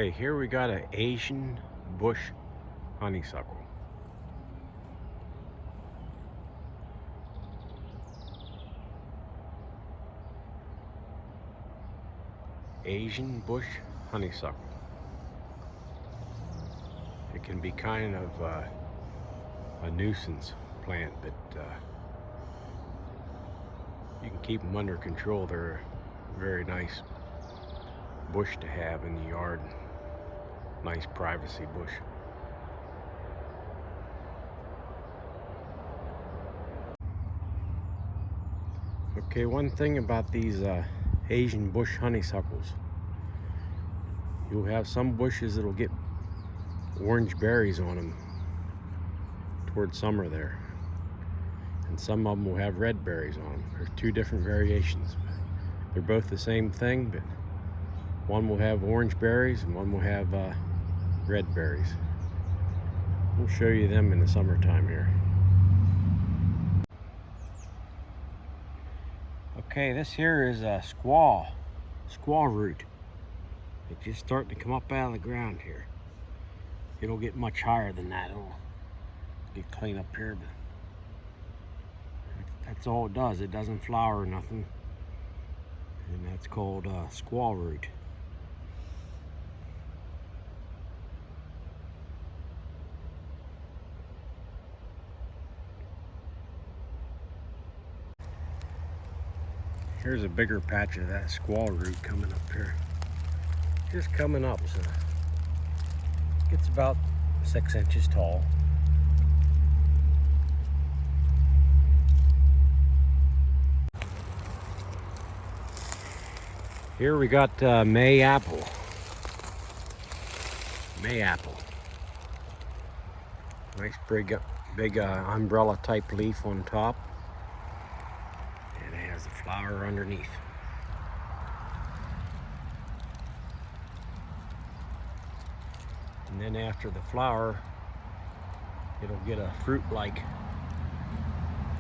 Okay, here we got an Asian bush honeysuckle. Asian bush honeysuckle. It can be kind of a nuisance plant, but you can keep them under control. They're a very nice bush to have in the yard. Nice privacy bush. Okay, one thing about these Asian bush honeysuckles, you'll have some bushes that'll get orange berries on them toward summer there, and some of them will have red berries on them. There's two different variations. They're both the same thing, but one will have orange berries and one will have red berries. We'll show you them in the summertime here. Okay, this here is a squaw root. It's just starting to come up out of the ground here. It'll get much higher than that. It'll get clean up here, but that's all it does. It doesn't flower or nothing. And that's called squaw root. Here's a bigger patch of that squaw root coming up here. Just coming up, so it's about 6 inches tall. Here we got May apple. May apple. Nice big umbrella type leaf on top. And it has a flower underneath. And then after the flower, it'll get a fruit-like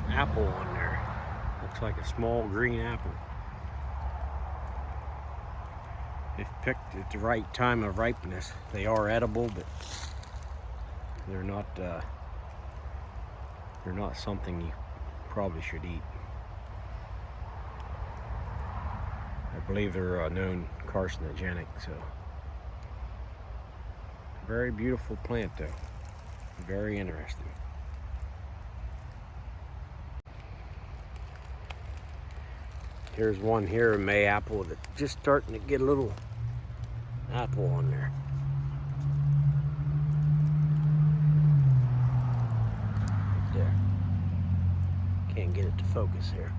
apple on there. Looks like a small green apple. If picked at the right time of ripeness, they are edible, but they're not something you probably should eat. I believe they're known carcinogenic, so. Very beautiful plant though, very interesting. Here's one here, a May apple, that's just starting to get a little apple on there. Right there. Can't get it to focus here.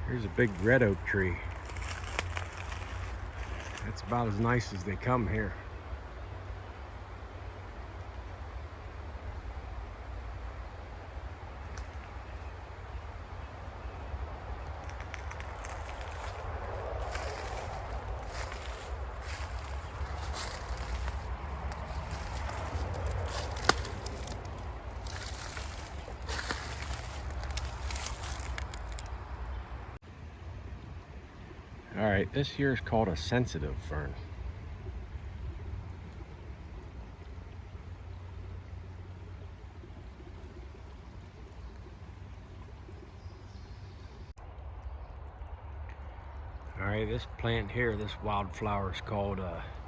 Here's a big red oak tree. That's about as nice as they come here. All right, this here is called a sensitive fern. All right, this plant here, this wildflower is called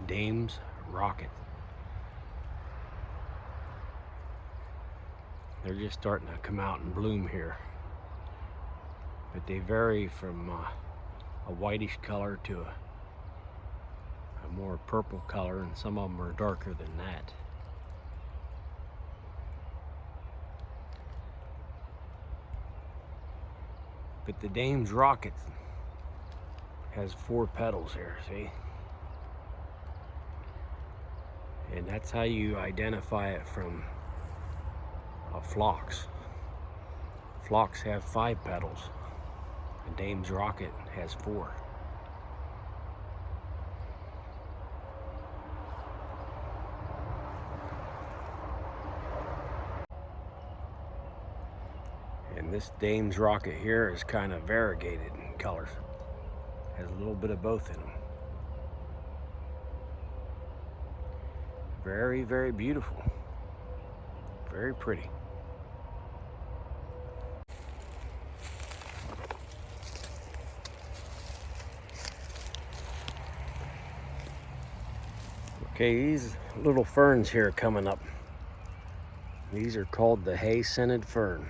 Dame's Rocket. They're just starting to come out and bloom here. But they vary from a whitish color to a more purple color, and some of them are darker than that. But the Dame's Rocket has 4 petals here, see? And that's how you identify it from a phlox. Phlox have 5 petals. The Dame's Rocket has 4. This Dame's rocket here is kind of variegated in colors. Has a little bit of both in them. Very, very beautiful. Very pretty. Okay, these little ferns here coming up. These are called the hay-scented fern.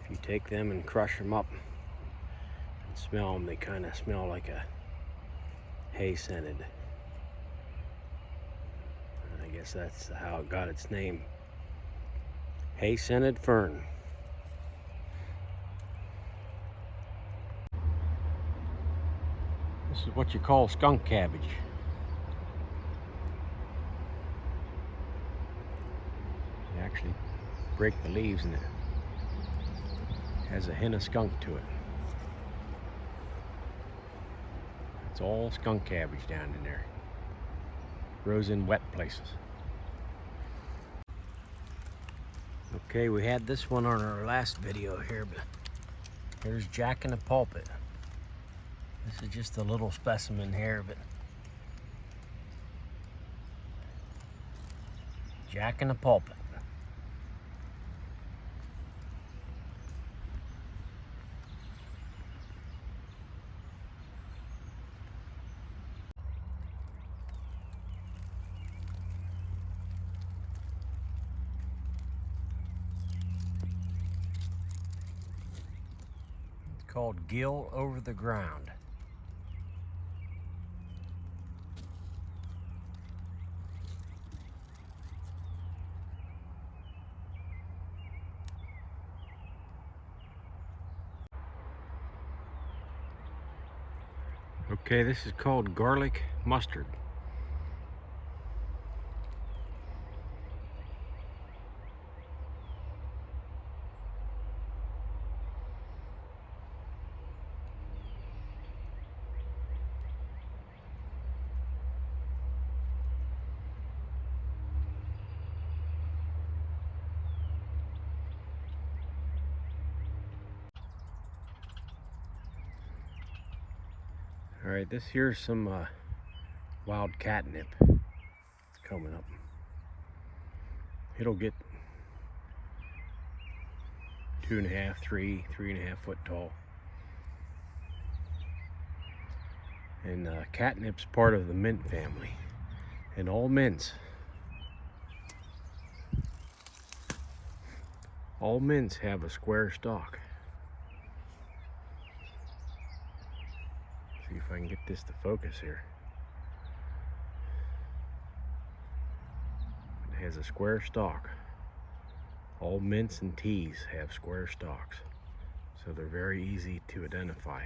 If you take them and crush them up and smell them, they kind of smell like a hay-scented. I guess that's how it got its name. Hay-scented fern. This is what you call skunk cabbage. You actually break the leaves and it has a hint of skunk to it. It's all skunk cabbage down in there. Grows in wet places. Okay, we had this one on our last video here, but here's Jack in the Pulpit. This is just a little specimen here, but Jack in the Pulpit. It's called Gill Over the Ground. Okay, this is called garlic mustard. All right, this here's some wild catnip coming up. It'll get 2.5, 3.5 foot tall. And catnip's part of the mint family. And all mints have a square stalk. See if I can get this to focus here. It has a square stalk. All mints and teas have square stalks, so they're very easy to identify.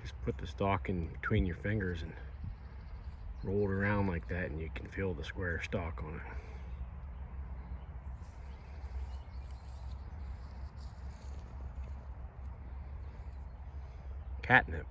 Just put the stalk in between your fingers and roll it around like that, and you can feel the square stalk on it. Catnip.